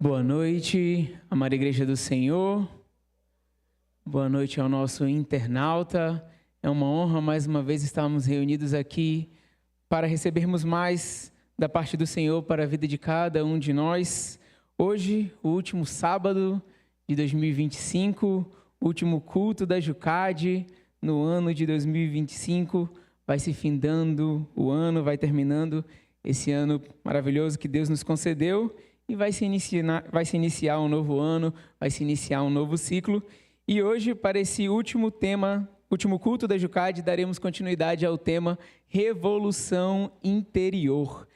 Boa noite, amada Igreja do Senhor. Boa noite ao nosso internauta. É uma honra mais uma vez estarmos reunidos aqui para recebermos mais da parte do Senhor para a vida de cada um de nós. Hoje, o último sábado de 2025, último culto da Jucade no ano de 2025. Vai se findando o ano, vai terminando esse ano maravilhoso que Deus nos concedeu. E vai se iniciar um novo ano, vai se iniciar um novo ciclo. E hoje, para esse último culto da Jucade, daremos continuidade ao tema Revolução Interior.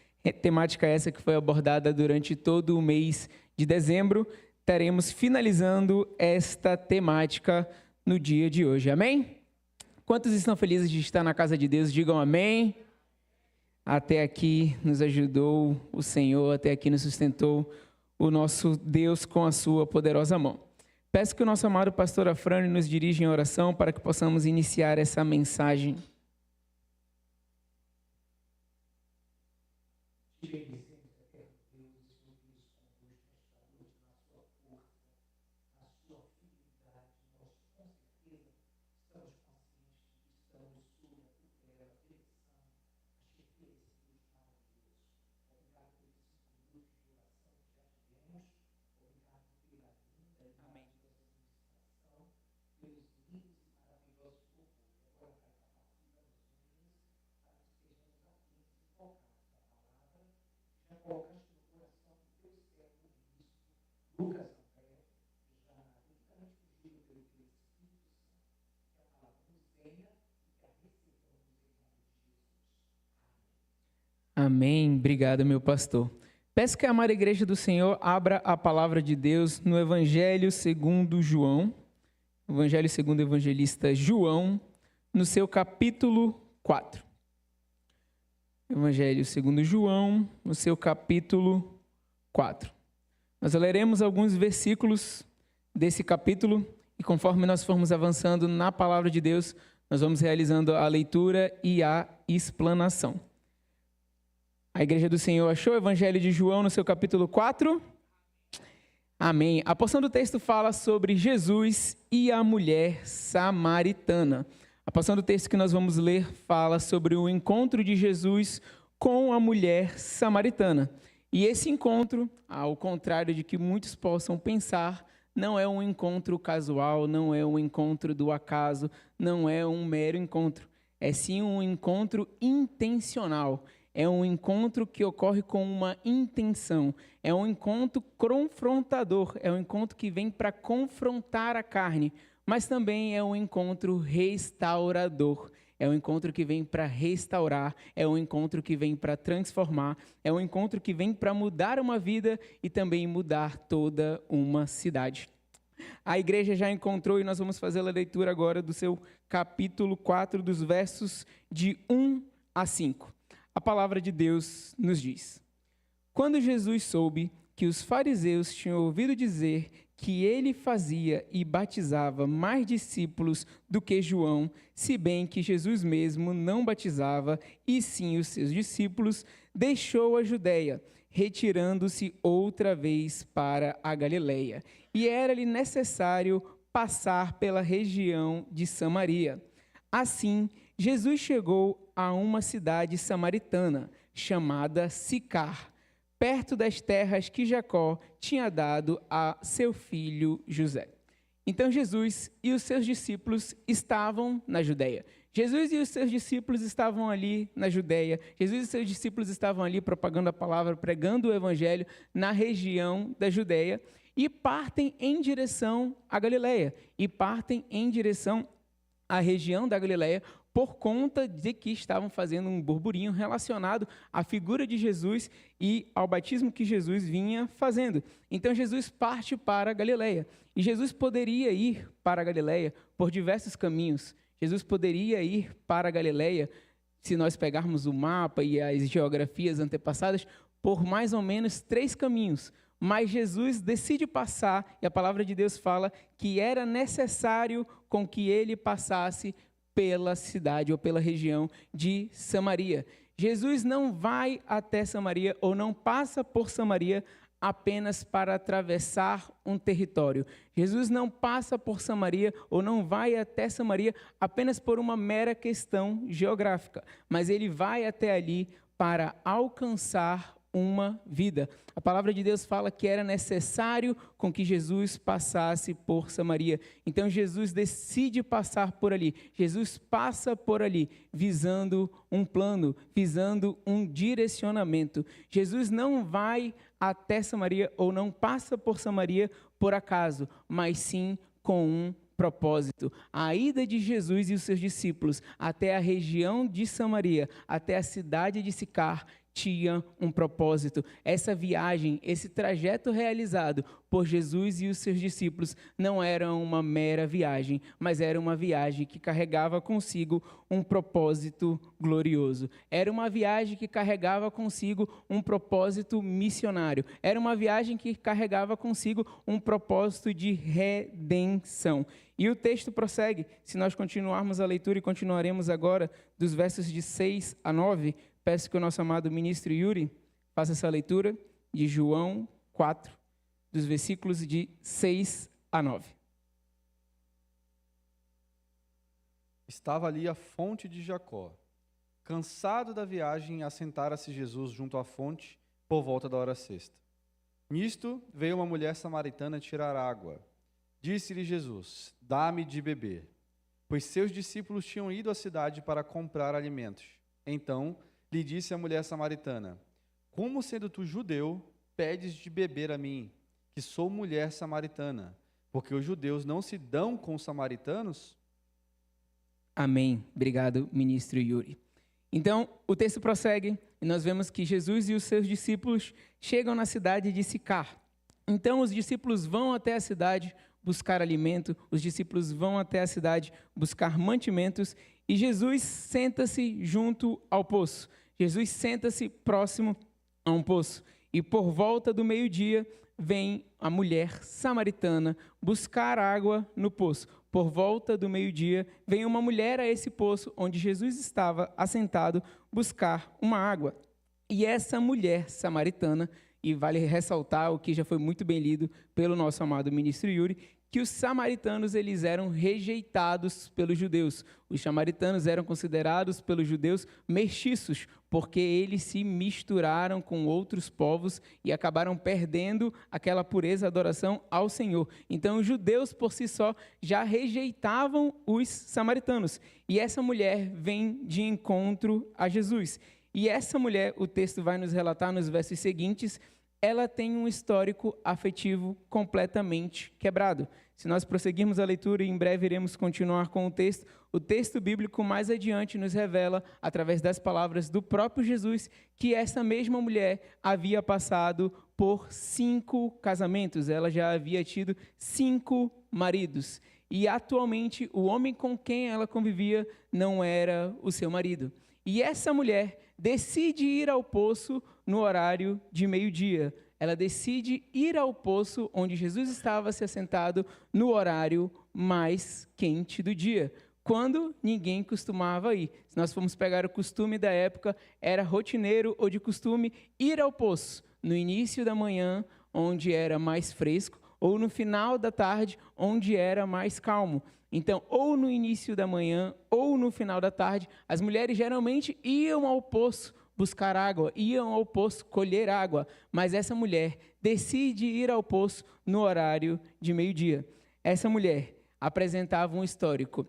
Temática essa que foi abordada durante todo o mês de dezembro. Estaremos finalizando esta temática no dia de hoje. Amém? Quantos estão felizes de estar na casa de Deus? Digam amém. Até aqui nos ajudou o Senhor, até aqui nos sustentou o nosso Deus com a sua poderosa mão. Peço que o nosso amado pastor Afrânio nos dirija em oração para que possamos iniciar essa mensagem. Amém. Obrigado, meu pastor. Peço que a amada Igreja do Senhor abra a palavra de Deus no Evangelho segundo João, Evangelho segundo o evangelista João, no seu capítulo 4. Evangelho segundo João, no seu capítulo 4. Nós leremos alguns versículos desse capítulo e conforme nós formos avançando na palavra de Deus, nós vamos realizando a leitura e a explanação. A Igreja do Senhor achou o Evangelho de João no seu capítulo 4? Amém. A porção do texto fala sobre Jesus e a mulher samaritana. A porção do texto que nós vamos ler fala sobre o encontro de Jesus com a mulher samaritana. E esse encontro, ao contrário de que muitos possam pensar, não é um encontro casual, não é um encontro do acaso, não é um mero encontro. É sim um encontro intencional. É um encontro que ocorre com uma intenção. É um encontro confrontador. É um encontro que vem para confrontar a carne. Mas também é um encontro restaurador. É um encontro que vem para restaurar. É um encontro que vem para transformar. É um encontro que vem para mudar uma vida e também mudar toda uma cidade. A igreja já encontrou e nós vamos fazer a leitura agora do seu capítulo 4, dos versos de 1 a 5. A palavra de Deus nos diz: Quando Jesus soube que os fariseus tinham ouvido dizer que ele fazia e batizava mais discípulos do que João, se bem que Jesus mesmo não batizava, e sim os seus discípulos, deixou a Judeia, retirando-se outra vez para a Galileia. E era-lhe necessário passar pela região de Samaria. Assim, Jesus chegou a uma cidade samaritana, chamada Sicar, perto das terras que Jacó tinha dado a seu filho José. Então Jesus e os seus discípulos estavam na Judeia. Jesus e os seus discípulos estavam ali na Judeia. Jesus e seus discípulos estavam ali propagando a palavra, pregando o evangelho na região da Judeia e partem em direção à Galileia e partem em direção à região da Galileia por conta de que estavam fazendo um burburinho relacionado à figura de Jesus e ao batismo que Jesus vinha fazendo. Então Jesus parte para a Galileia. E Jesus poderia ir para a Galileia por diversos caminhos. Jesus poderia ir para a Galileia, se nós pegarmos o mapa e as geografias antepassadas, por mais ou menos 3 caminhos. Mas Jesus decide passar, e a palavra de Deus fala que era necessário com que ele passasse pela cidade ou pela região de Samaria. Jesus não vai até Samaria ou não passa por Samaria apenas para atravessar um território. Jesus não passa por Samaria ou não vai até Samaria apenas por uma mera questão geográfica, mas ele vai até ali para alcançar uma vida. A palavra de Deus fala que era necessário com que Jesus passasse por Samaria. Então Jesus decide passar por ali. Jesus passa por ali visando um plano, visando um direcionamento. Jesus não vai até Samaria ou não passa por Samaria por acaso, mas sim com um propósito. A ida de Jesus e os seus discípulos até a região de Samaria, até a cidade de Sicar, tinha um propósito. Essa viagem, esse trajeto realizado por Jesus e os seus discípulos não era uma mera viagem, mas era uma viagem que carregava consigo um propósito glorioso. Era uma viagem que carregava consigo um propósito missionário. Era uma viagem que carregava consigo um propósito de redenção. E o texto prossegue. Se nós continuarmos a leitura, e continuaremos agora dos versos de 6 a 9, peço que o nosso amado ministro Yuri faça essa leitura de João 4, dos versículos de 6 a 9. Estava ali a fonte de Jacó. Cansado da viagem, assentara-se Jesus junto à fonte por volta da hora sexta. Nisto veio uma mulher samaritana tirar água. Disse-lhe Jesus: dá-me de beber, pois seus discípulos tinham ido à cidade para comprar alimentos. Então lhe disse a mulher samaritana: como sendo tu judeu, pedes de beber a mim, que sou mulher samaritana? Porque os judeus não se dão com os samaritanos? Amém. Obrigado, ministro Yuri. Então, o texto prossegue e nós vemos que Jesus e os seus discípulos chegam na cidade de Sicar. Então, os discípulos vão até a cidade buscar alimento, os discípulos vão até a cidade buscar mantimentos e Jesus senta-se junto ao poço. Jesus senta-se próximo a um poço. E por volta do meio-dia, vem a mulher samaritana buscar água no poço. Por volta do meio-dia, vem uma mulher a esse poço onde Jesus estava assentado buscar uma água. E essa mulher samaritana, e vale ressaltar o que já foi muito bem lido pelo nosso amado ministro Yuri, que os samaritanos eles eram rejeitados pelos judeus. Os samaritanos eram considerados pelos judeus mestiços, porque eles se misturaram com outros povos e acabaram perdendo aquela pureza e adoração ao Senhor. Então, os judeus, por si só, já rejeitavam os samaritanos. E essa mulher vem de encontro a Jesus. E essa mulher, o texto vai nos relatar nos versos seguintes, ela tem um histórico afetivo completamente quebrado. Se nós prosseguirmos a leitura, e em breve iremos continuar com o texto bíblico mais adiante nos revela, através das palavras do próprio Jesus, que essa mesma mulher havia passado por 5 casamentos, ela já havia tido 5 maridos. E atualmente o homem com quem ela convivia não era o seu marido. E essa mulher decide ir ao poço no horário de meio-dia. Ela decide ir ao poço onde Jesus estava se assentado no horário mais quente do dia, quando ninguém costumava ir. Se nós formos pegar o costume da época, era rotineiro ou de costume ir ao poço no início da manhã, onde era mais fresco, ou no final da tarde, onde era mais calmo. Então, ou no início da manhã, ou no final da tarde, as mulheres geralmente iam ao poço buscar água, iam ao poço colher água, mas essa mulher decide ir ao poço no horário de meio-dia. Essa mulher apresentava um histórico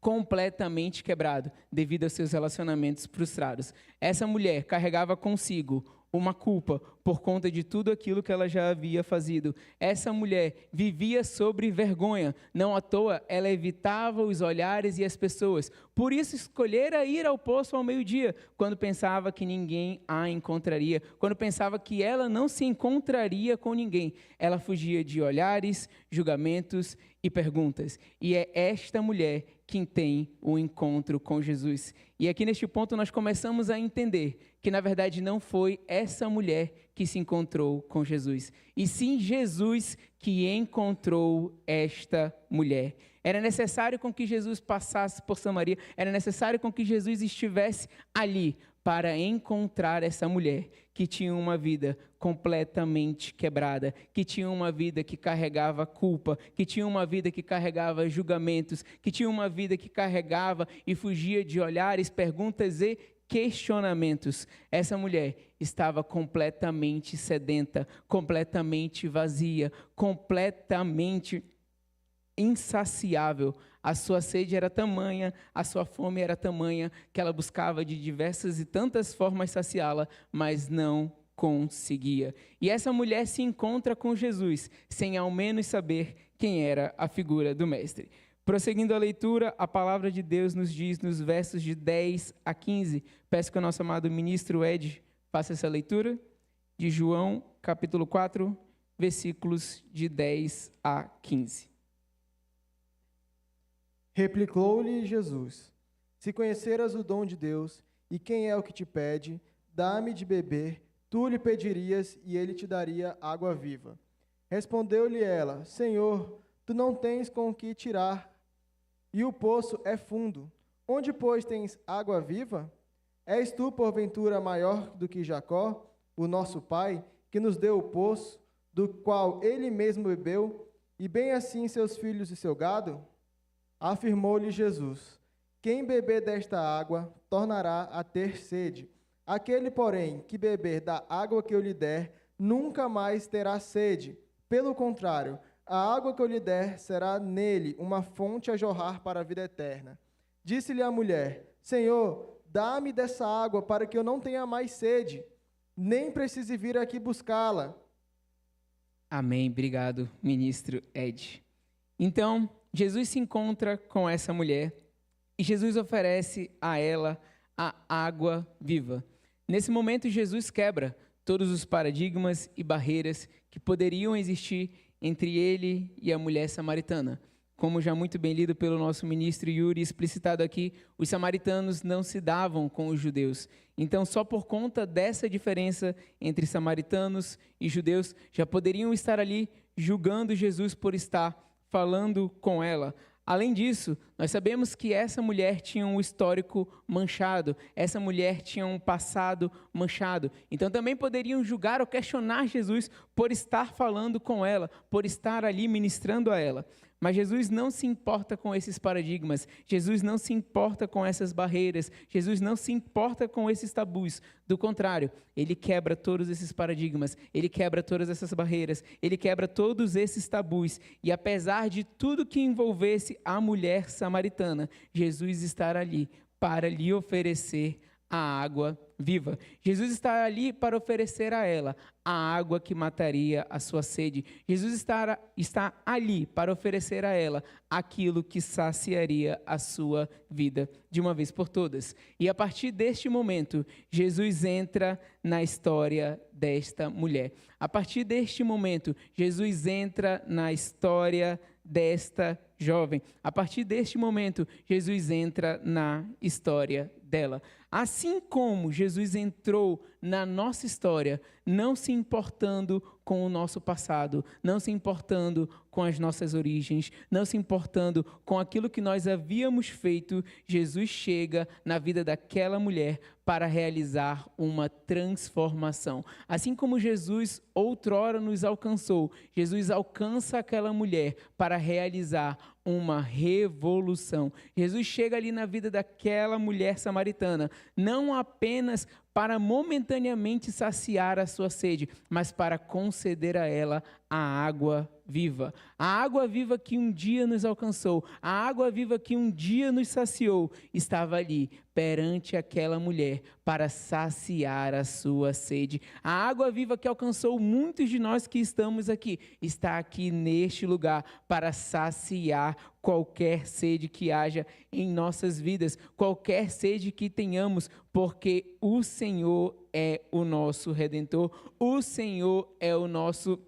completamente quebrado devido aos seus relacionamentos frustrados. Essa mulher carregava consigo uma culpa por conta de tudo aquilo que ela já havia fazido. Essa mulher vivia sobre vergonha. Não à toa, ela evitava os olhares e as pessoas. Por isso, escolhera ir ao poço ao meio-dia, quando pensava que ninguém a encontraria, quando pensava que ela não se encontraria com ninguém. Ela fugia de olhares, julgamentos e perguntas. E é esta mulher quem tem o encontro com Jesus. E aqui neste ponto nós começamos a entender que na verdade não foi essa mulher que se encontrou com Jesus, e sim Jesus que encontrou esta mulher. Era necessário com que Jesus passasse por Samaria, era necessário com que Jesus estivesse ali para encontrar essa mulher que tinha uma vida completamente quebrada, que tinha uma vida que carregava culpa, que tinha uma vida que carregava julgamentos, que tinha uma vida que carregava e fugia de olhares, perguntas e questionamentos. Essa mulher estava completamente sedenta, completamente vazia, completamente insaciável. A sua sede era tamanha, a sua fome era tamanha, que ela buscava de diversas e tantas formas saciá-la, mas não conseguia. E essa mulher se encontra com Jesus, sem ao menos saber quem era a figura do Mestre. Prosseguindo a leitura, a palavra de Deus nos diz nos versos de 10 a 15. Peço que o nosso amado ministro Ed faça essa leitura de João, capítulo 4, versículos de 10 a 15. Replicou-lhe Jesus: Se conheceras o dom de Deus, e quem é o que te pede, dá-me de beber, tu lhe pedirias, e ele te daria água viva. Respondeu-lhe ela: Senhor, tu não tens com o que tirar, e o poço é fundo. Onde, pois, tens água viva? És tu, porventura, maior do que Jacó, o nosso pai, que nos deu o poço, do qual ele mesmo bebeu, e bem assim seus filhos e seu gado? Afirmou-lhe Jesus: Quem beber desta água tornará a ter sede. Aquele, porém, que beber da água que eu lhe der, nunca mais terá sede. Pelo contrário, a água que eu lhe der será nele uma fonte a jorrar para a vida eterna. Disse-lhe a mulher: Senhor, dá-me dessa água para que eu não tenha mais sede, nem precise vir aqui buscá-la. Amém. Obrigado, ministro Ed. Então, Jesus se encontra com essa mulher e Jesus oferece a ela a água viva. Nesse momento, Jesus quebra todos os paradigmas e barreiras que poderiam existir entre ele e a mulher samaritana. Como já muito bem lido pelo nosso ministro Yuri, explicitado aqui, os samaritanos não se davam com os judeus. Então, só por conta dessa diferença entre samaritanos e judeus, já poderiam estar ali julgando Jesus por estar falando com ela. Além disso, nós sabemos que essa mulher tinha um histórico manchado, essa mulher tinha um passado manchado. Então também poderiam julgar ou questionar Jesus por estar falando com ela, por estar ali ministrando a ela. Mas Jesus não se importa com esses paradigmas, Jesus não se importa com essas barreiras, Jesus não se importa com esses tabus. Do contrário, ele quebra todos esses paradigmas, ele quebra todas essas barreiras, ele quebra todos esses tabus. E apesar de tudo que envolvesse a mulher samaritana, Jesus está ali para lhe oferecer a água viva. Jesus está ali para oferecer a ela a água que mataria a sua sede. Jesus está ali para oferecer a ela aquilo que saciaria a sua vida de uma vez por todas. E a partir deste momento, Jesus entra na história desta mulher. A partir deste momento, Jesus entra na história desta jovem. A partir deste momento, Jesus entra na história dela. Assim como Jesus entrou na nossa história, não se importando com o nosso passado, não se importando com as nossas origens, não se importando com aquilo que nós havíamos feito, Jesus chega na vida daquela mulher para realizar uma transformação. Assim como Jesus outrora nos alcançou, Jesus alcança aquela mulher para realizar uma revolução. Jesus chega ali na vida daquela mulher samaritana, não apenas para momentaneamente saciar a sua sede, mas para conceder a ela a água viva. A água viva que um dia nos alcançou, a água viva que um dia nos saciou, estava ali perante aquela mulher para saciar a sua sede. A água viva que alcançou muitos de nós que estamos aqui, está aqui neste lugar para saciar qualquer sede que haja em nossas vidas, qualquer sede que tenhamos, porque o Senhor é o nosso Redentor, o Senhor é o nosso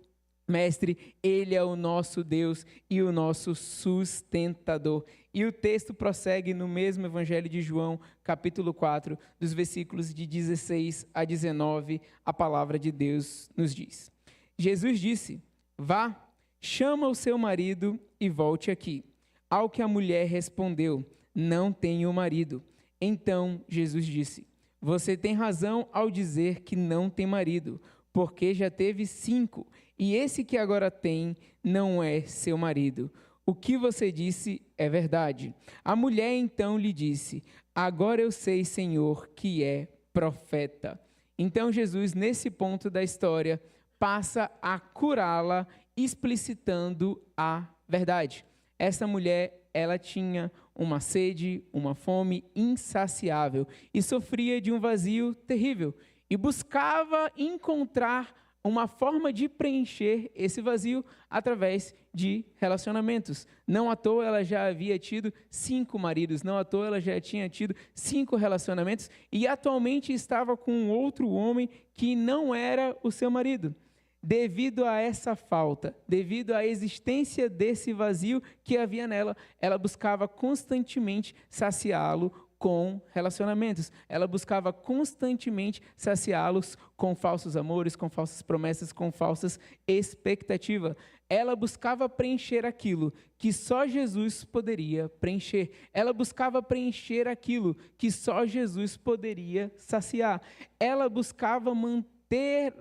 Mestre, Ele é o nosso Deus e o nosso sustentador. E o texto prossegue no mesmo Evangelho de João, capítulo 4, dos versículos de 16 a 19, a palavra de Deus nos diz. Jesus disse: Vá, chama o seu marido e volte aqui. Ao que a mulher respondeu: Não tenho marido. Então Jesus disse: você tem razão ao dizer que não tem marido, porque já teve 5, e esse que agora tem não é seu marido. O que você disse é verdade. A mulher então lhe disse: agora eu sei, Senhor, que é profeta. Então Jesus, nesse ponto da história, passa a curá-la, explicitando a verdade. Essa mulher, ela tinha uma sede, uma fome insaciável e sofria de um vazio terrível e buscava encontrar uma forma de preencher esse vazio através de relacionamentos. Não à toa ela já havia tido 5 maridos, não à toa ela já tinha tido 5 relacionamentos e atualmente estava com outro homem que não era o seu marido. Devido a essa falta, devido à existência desse vazio que havia nela, ela buscava constantemente saciá-lo com relacionamentos. Ela buscava constantemente saciá-los com falsos amores, com falsas promessas, com falsas expectativas. Ela buscava preencher aquilo que só Jesus poderia preencher. Ela buscava preencher aquilo que só Jesus poderia saciar. Ela buscava manter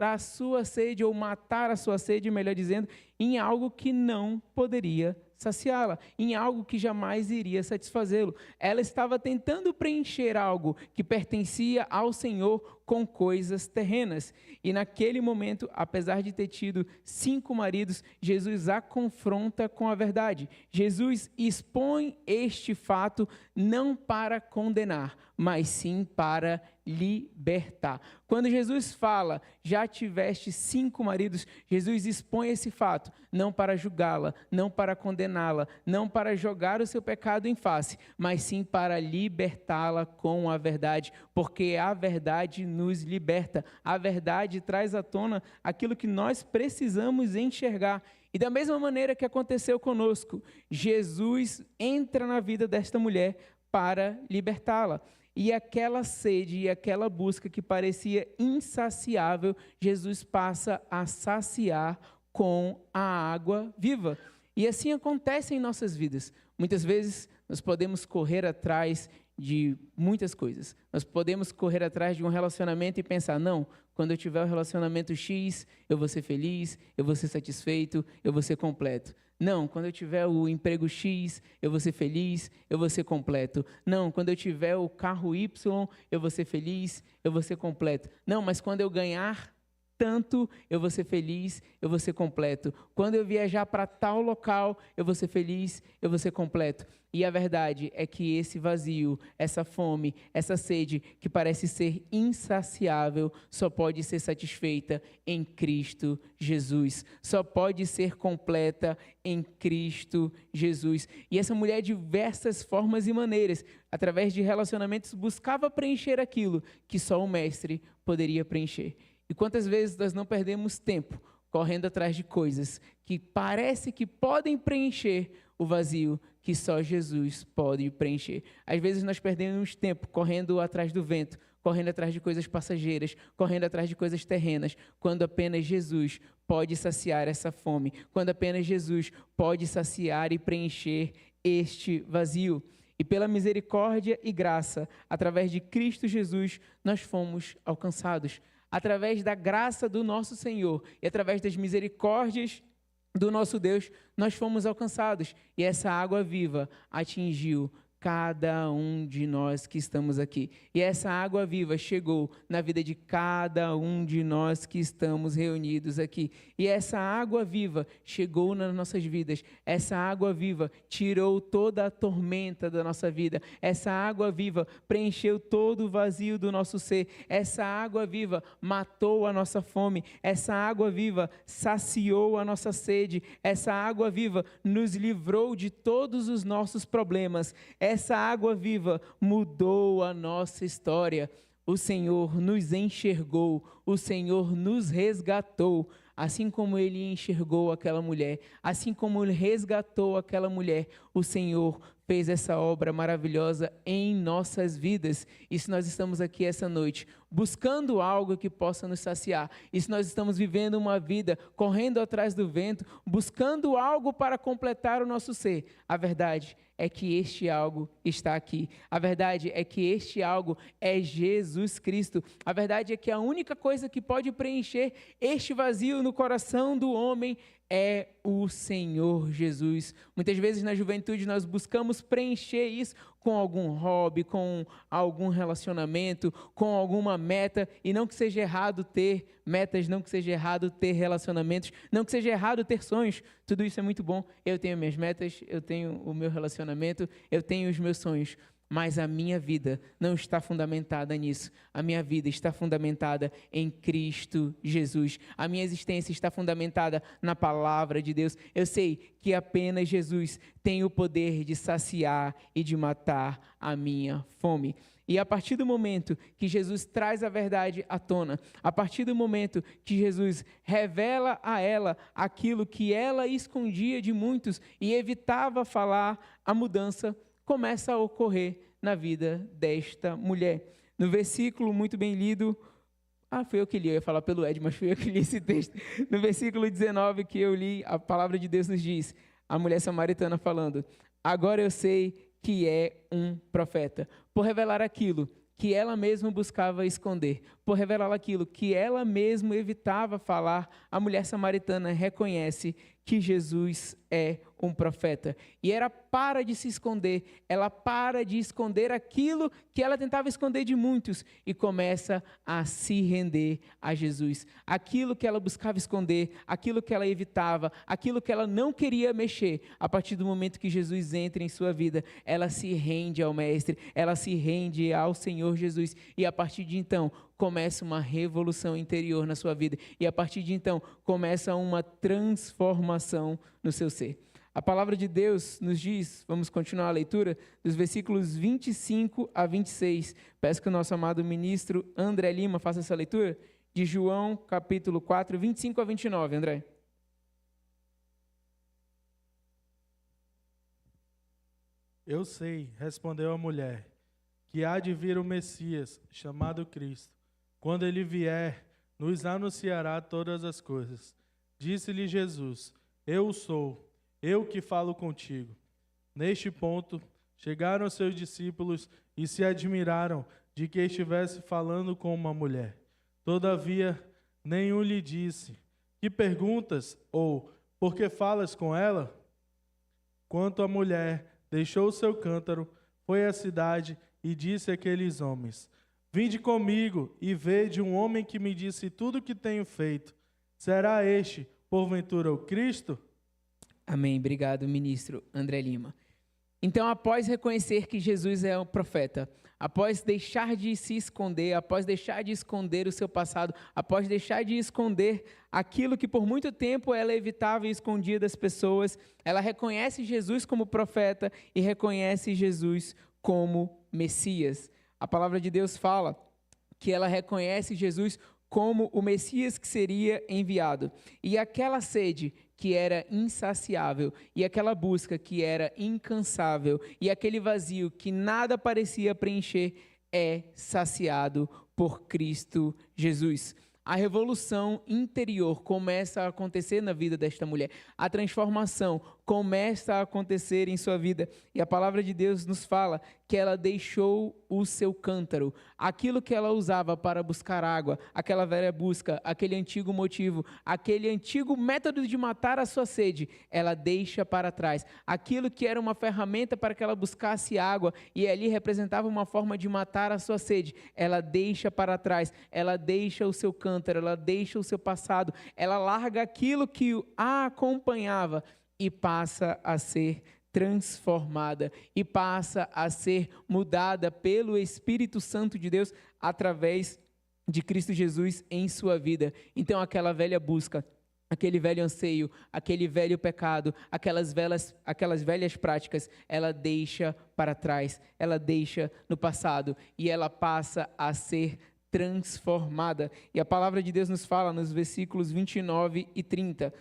a sua sede, ou matar a sua sede, melhor dizendo, em algo que não poderia saciá-la, em algo que jamais iria satisfazê-lo. Ela estava tentando preencher algo que pertencia ao Senhor com coisas terrenas. E naquele momento, apesar de ter tido 5 maridos, Jesus a confronta com a verdade. Jesus expõe este fato não para condenar, mas sim para libertar. Quando Jesus fala, já tiveste 5 maridos, Jesus expõe esse fato, não para julgá-la, não para condená-la, não para jogar o seu pecado em face, mas sim para libertá-la com a verdade, porque a verdade nos liberta. A verdade traz à tona aquilo que nós precisamos enxergar. E da mesma maneira que aconteceu conosco, Jesus entra na vida desta mulher para libertá-la. E aquela sede e aquela busca que parecia insaciável, Jesus passa a saciar com a água viva. E assim acontece em nossas vidas. Muitas vezes nós podemos correr atrás de muitas coisas. Nós podemos correr atrás de um relacionamento e pensar, não, quando eu tiver o relacionamento X, eu vou ser feliz, eu vou ser satisfeito, eu vou ser completo. Não, quando eu tiver o emprego X, eu vou ser feliz, eu vou ser completo. Não, quando eu tiver o carro Y, eu vou ser feliz, eu vou ser completo. Não, mas quando eu ganhar tanto, eu vou ser feliz, eu vou ser completo. Quando eu viajar para tal local, eu vou ser feliz, eu vou ser completo. E a verdade é que esse vazio, essa fome, essa sede que parece ser insaciável, só pode ser satisfeita em Cristo Jesus. Só pode ser completa em Cristo Jesus. E essa mulher, de diversas formas e maneiras, através de relacionamentos, buscava preencher aquilo que só o Mestre poderia preencher. E quantas vezes nós não perdemos tempo correndo atrás de coisas que parece que podem preencher o vazio que só Jesus pode preencher. Às vezes nós perdemos tempo correndo atrás do vento, correndo atrás de coisas passageiras, correndo atrás de coisas terrenas, quando apenas Jesus pode saciar essa fome, quando apenas Jesus pode saciar e preencher este vazio. E pela misericórdia e graça, através de Cristo Jesus, nós fomos alcançados. Através da graça do nosso Senhor e através das misericórdias do nosso Deus, nós fomos alcançados. E essa água viva atingiu cada um de nós que estamos aqui. E essa água viva chegou na vida de cada um de nós que estamos reunidos aqui. E essa água viva chegou nas nossas vidas. Essa água viva tirou toda a tormenta da nossa vida. Essa água viva preencheu todo o vazio do nosso ser. Essa água viva matou a nossa fome. Essa água viva saciou a nossa sede. Essa água viva nos livrou de todos os nossos problemas. Essa água viva mudou a nossa história. O Senhor nos enxergou, o Senhor nos resgatou, assim como Ele enxergou aquela mulher, assim como Ele resgatou aquela mulher, o Senhor fez essa obra maravilhosa em nossas vidas. E se nós estamos aqui essa noite buscando algo que possa nos saciar. E se nós estamos vivendo uma vida correndo atrás do vento, buscando algo para completar o nosso ser, a verdade é que este algo está aqui. A verdade é que este algo é Jesus Cristo. A verdade é que a única coisa que pode preencher este vazio no coração do homem é o Senhor Jesus. Muitas vezes na juventude nós buscamos preencher isso com algum hobby, com algum relacionamento, com alguma meta, e não que seja errado ter metas, não que seja errado ter relacionamentos, não que seja errado ter sonhos, tudo isso é muito bom. Eu tenho minhas metas, eu tenho o meu relacionamento, eu tenho os meus sonhos, mas a minha vida não está fundamentada nisso. A minha vida está fundamentada em Cristo Jesus. A minha existência está fundamentada na palavra de Deus. Eu sei que apenas Jesus tem o poder de saciar e de matar a minha fome. E a partir do momento que Jesus traz a verdade à tona, a partir do momento que Jesus revela a ela aquilo que ela escondia de muitos e evitava falar, a mudança começa a ocorrer na vida desta mulher. No versículo muito bem lido, foi eu que li, eu ia falar pelo Ed, mas foi eu que li esse texto. No versículo 19 que eu li, a palavra de Deus nos diz, a mulher samaritana falando, agora eu sei que é um profeta, por revelar aquilo que ela mesma buscava esconder, por revelar aquilo que ela mesma evitava falar, a mulher samaritana reconhece que Jesus é um profeta. E ela para de se esconder, ela para de esconder aquilo que ela tentava esconder de muitos e começa a se render a Jesus. Aquilo que ela buscava esconder, aquilo que ela evitava, aquilo que ela não queria mexer, a partir do momento que Jesus entra em sua vida, ela se rende ao Mestre, ela se rende ao Senhor Jesus. E a partir de então, começa uma revolução interior na sua vida. E a partir de então, começa uma transformação no seu ser. A palavra de Deus nos diz, vamos continuar a leitura, dos versículos 25 a 26. Peço que o nosso amado ministro André Lima faça essa leitura, de João, capítulo 4, 25 a 29, André. Eu sei, respondeu a mulher, que há de vir o Messias, chamado Cristo. Quando ele vier, nos anunciará todas as coisas. Disse-lhe Jesus, eu sou, eu que falo contigo. Neste ponto, chegaram seus discípulos e se admiraram de que estivesse falando com uma mulher. Todavia, nenhum lhe disse, que perguntas? Ou, por que falas com ela? Quanto à mulher, deixou o seu cântaro, foi à cidade e disse àqueles homens, vinde comigo e vede um homem que me disse tudo o que tenho feito. Será este, porventura, o Cristo? Amém. Obrigado, ministro André Lima. Então, após reconhecer que Jesus é um profeta, após deixar de se esconder, após deixar de esconder o seu passado, após deixar de esconder aquilo que por muito tempo ela evitava e escondia das pessoas, ela reconhece Jesus como profeta e reconhece Jesus como Messias. A palavra de Deus fala que ela reconhece Jesus como o Messias que seria enviado. E aquela sede que era insaciável, e aquela busca que era incansável, e aquele vazio que nada parecia preencher, é saciado por Cristo Jesus. A revolução interior começa a acontecer na vida desta mulher. A transformação começa a acontecer em sua vida. E a palavra de Deus nos fala que ela deixou o seu cântaro. Aquilo que ela usava para buscar água, aquela velha busca, aquele antigo motivo, aquele antigo método de matar a sua sede, ela deixa para trás. Aquilo que era uma ferramenta para que ela buscasse água e ali representava uma forma de matar a sua sede, ela deixa para trás. Ela deixa o seu cântaro, ela deixa o seu passado, ela larga aquilo que a acompanhava e passa a ser transformada e passa a ser mudada pelo Espírito Santo de Deus através de Cristo Jesus em sua vida. Então aquela velha busca, aquele velho anseio, aquele velho pecado, aquelas velhas práticas, ela deixa para trás, ela deixa no passado e ela passa a ser transformada. E a palavra de Deus nos fala nos versículos 29 e 30.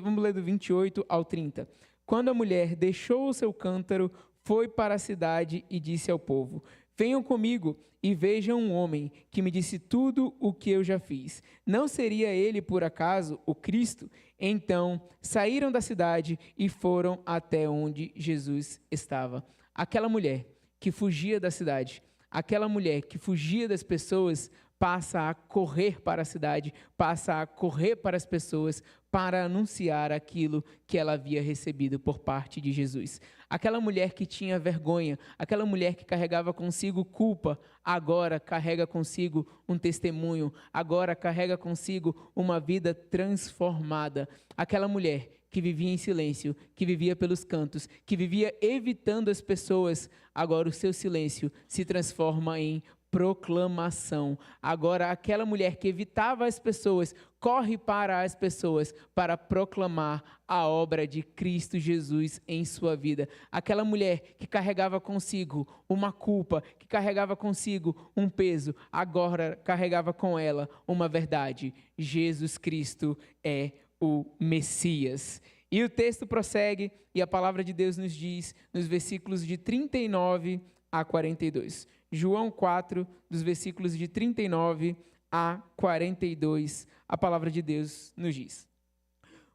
Vamos ler do 28 ao 30. Quando a mulher deixou o seu cântaro, foi para a cidade e disse ao povo, venham comigo e vejam um homem que me disse tudo o que eu já fiz. Não seria ele, por acaso, o Cristo? Então saíram da cidade e foram até onde Jesus estava. Aquela mulher que fugia da cidade, aquela mulher que fugia das pessoas, passa a correr para a cidade, passa a correr para as pessoas para anunciar aquilo que ela havia recebido por parte de Jesus. Aquela mulher que tinha vergonha, aquela mulher que carregava consigo culpa, agora carrega consigo um testemunho, agora carrega consigo uma vida transformada. Aquela mulher que vivia em silêncio, que vivia pelos cantos, que vivia evitando as pessoas, agora o seu silêncio se transforma em proclamação. Agora, aquela mulher que evitava as pessoas, corre para as pessoas para proclamar a obra de Cristo Jesus em sua vida. Aquela mulher que carregava consigo uma culpa, que carregava consigo um peso, agora carregava com ela uma verdade: Jesus Cristo é o Messias. E o texto prossegue e a palavra de Deus nos diz nos versículos de 39 a 42. João 4, dos versículos de 39 a 42, a palavra de Deus nos diz: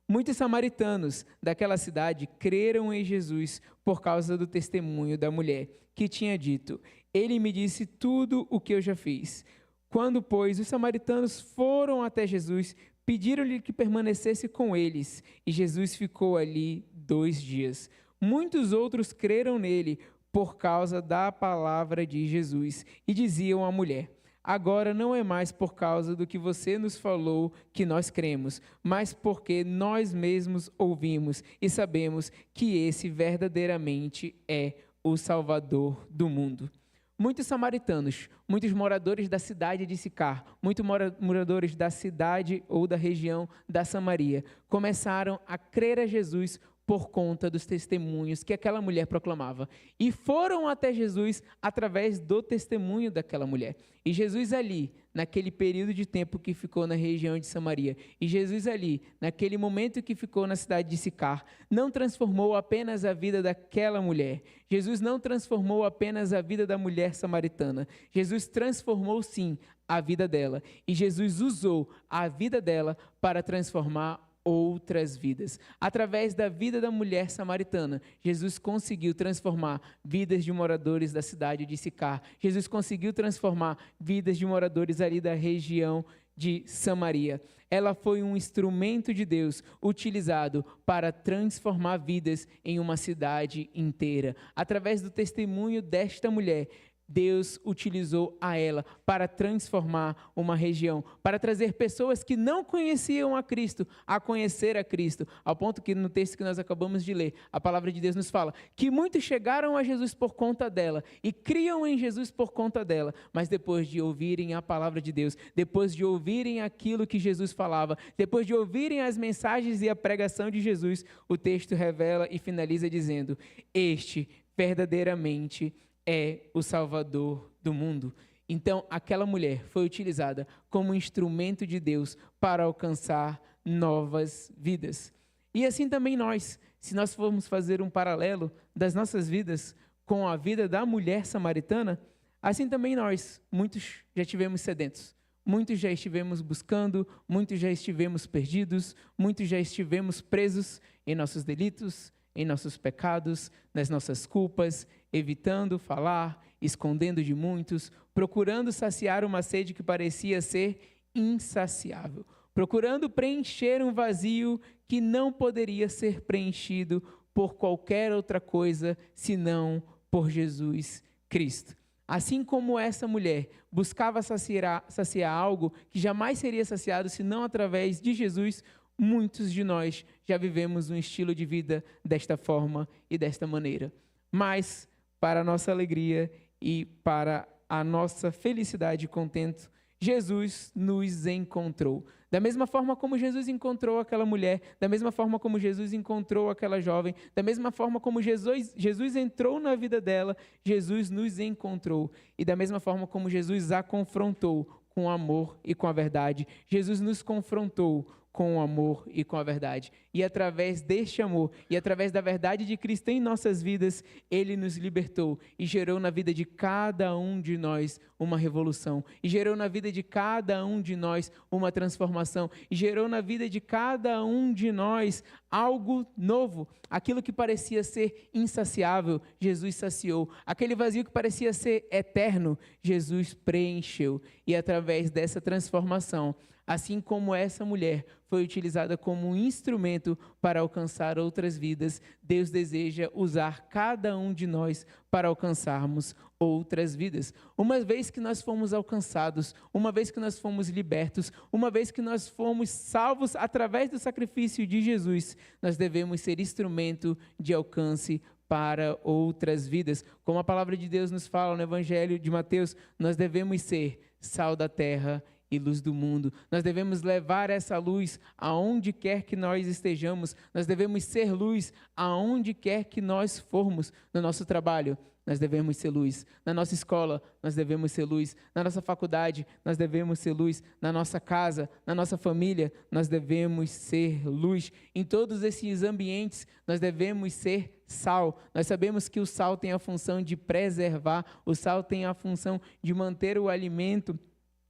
Muitos samaritanos daquela cidade creram em Jesus por causa do testemunho da mulher, que tinha dito: Ele me disse tudo o que eu já fiz. Quando, pois, os samaritanos foram até Jesus, pediram-lhe que permanecesse com eles, e Jesus ficou ali 2 dias. Muitos outros creram nele por causa da palavra de Jesus, e diziam à mulher: Agora não é mais por causa do que você nos falou que nós cremos, mas porque nós mesmos ouvimos e sabemos que esse verdadeiramente é o Salvador do mundo. Muitos samaritanos, muitos moradores da cidade de Sicar, muitos moradores da cidade ou da região da Samaria, começaram a crer a Jesus por conta dos testemunhos que aquela mulher proclamava. E foram até Jesus através do testemunho daquela mulher. E Jesus ali, naquele período de tempo que ficou na região de Samaria, e Jesus ali, naquele momento que ficou na cidade de Sicar, não transformou apenas a vida daquela mulher. Jesus não transformou apenas a vida da mulher samaritana. Jesus transformou, sim, a vida dela. E Jesus usou a vida dela para transformar outras vidas. Através da vida da mulher samaritana, Jesus conseguiu transformar vidas de moradores da cidade de Sicar. Jesus conseguiu transformar vidas de moradores ali da região de Samaria. Ela foi um instrumento de Deus utilizado para transformar vidas em uma cidade inteira. Através do testemunho desta mulher, Deus utilizou a ela para transformar uma região, para trazer pessoas que não conheciam a Cristo, a conhecer a Cristo, ao ponto que no texto que nós acabamos de ler, a palavra de Deus nos fala que muitos chegaram a Jesus por conta dela e criam em Jesus por conta dela, mas depois de ouvirem a palavra de Deus, depois de ouvirem aquilo que Jesus falava, depois de ouvirem as mensagens e a pregação de Jesus, o texto revela e finaliza dizendo: Este verdadeiramente é o Salvador do mundo. Então, aquela mulher foi utilizada como instrumento de Deus para alcançar novas vidas. E assim também nós, se nós formos fazer um paralelo das nossas vidas com a vida da mulher samaritana, assim também nós, muitos já estivemos sedentos, muitos já estivemos buscando, muitos já estivemos perdidos, muitos já estivemos presos em nossos delitos, em nossos pecados, nas nossas culpas, evitando falar, escondendo de muitos, procurando saciar uma sede que parecia ser insaciável, procurando preencher um vazio que não poderia ser preenchido por qualquer outra coisa senão por Jesus Cristo. Assim como essa mulher buscava saciar algo que jamais seria saciado senão através de Jesus, muitos de nós já vivemos um estilo de vida desta forma e desta maneira. Mas, para a nossa alegria e para a nossa felicidade e contento, Jesus nos encontrou. Da mesma forma como Jesus encontrou aquela mulher, da mesma forma como Jesus encontrou aquela jovem, da mesma forma como Jesus entrou na vida dela, Jesus nos encontrou. E da mesma forma como Jesus a confrontou com amor e com a verdade, Jesus nos confrontou com o amor e com a verdade. E através deste amor e através da verdade de Cristo em nossas vidas, Ele nos libertou e gerou na vida de cada um de nós uma revolução. E gerou na vida de cada um de nós uma transformação. E gerou na vida de cada um de nós algo novo. Aquilo que parecia ser insaciável, Jesus saciou. Aquele vazio que parecia ser eterno, Jesus preencheu. E através dessa transformação, assim como essa mulher foi utilizada como um instrumento para alcançar outras vidas, Deus deseja usar cada um de nós para alcançarmos outras vidas. Uma vez que nós fomos alcançados, uma vez que nós fomos libertos, uma vez que nós fomos salvos através do sacrifício de Jesus, nós devemos ser instrumento de alcance para outras vidas. Como a palavra de Deus nos fala no Evangelho de Mateus, nós devemos ser sal da terra e luz do mundo. Nós devemos levar essa luz aonde quer que nós estejamos. Nós devemos ser luz aonde quer que nós formos. No nosso trabalho, nós devemos ser luz. Na nossa escola, nós devemos ser luz. Na nossa faculdade, nós devemos ser luz. Na nossa casa, na nossa família, nós devemos ser luz. Em todos esses ambientes, nós devemos ser sal. Nós sabemos que o sal tem a função de preservar, o sal tem a função de manter o alimento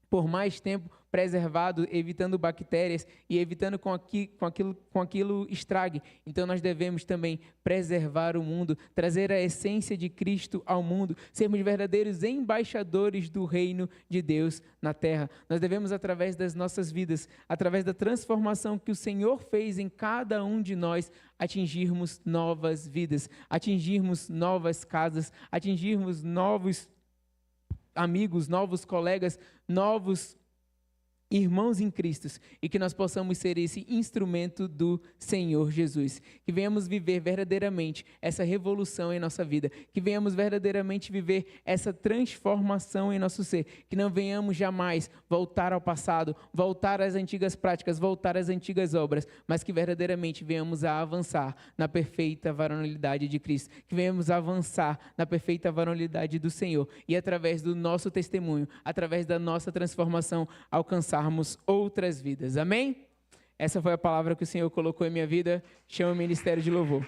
por mais tempo preservado, evitando bactérias e evitando com aquilo estrague. Então nós devemos também preservar o mundo, trazer a essência de Cristo ao mundo, sermos verdadeiros embaixadores do reino de Deus na terra. Nós devemos, através das nossas vidas, através da transformação que o Senhor fez em cada um de nós, atingirmos novas vidas, atingirmos novas casas, atingirmos novos amigos, novos colegas, novos irmãos em Cristo, e que nós possamos ser esse instrumento do Senhor Jesus, que venhamos viver verdadeiramente essa revolução em nossa vida, que venhamos verdadeiramente viver essa transformação em nosso ser, que não venhamos jamais voltar ao passado, voltar às antigas práticas, voltar às antigas obras, mas que verdadeiramente venhamos a avançar na perfeita varonilidade de Cristo, que venhamos a avançar na perfeita varonilidade do Senhor, e através do nosso testemunho, através da nossa transformação, alcançarmos outras vidas. Amém? Essa foi a palavra que o Senhor colocou em minha vida. Chama o Ministério de Louvor.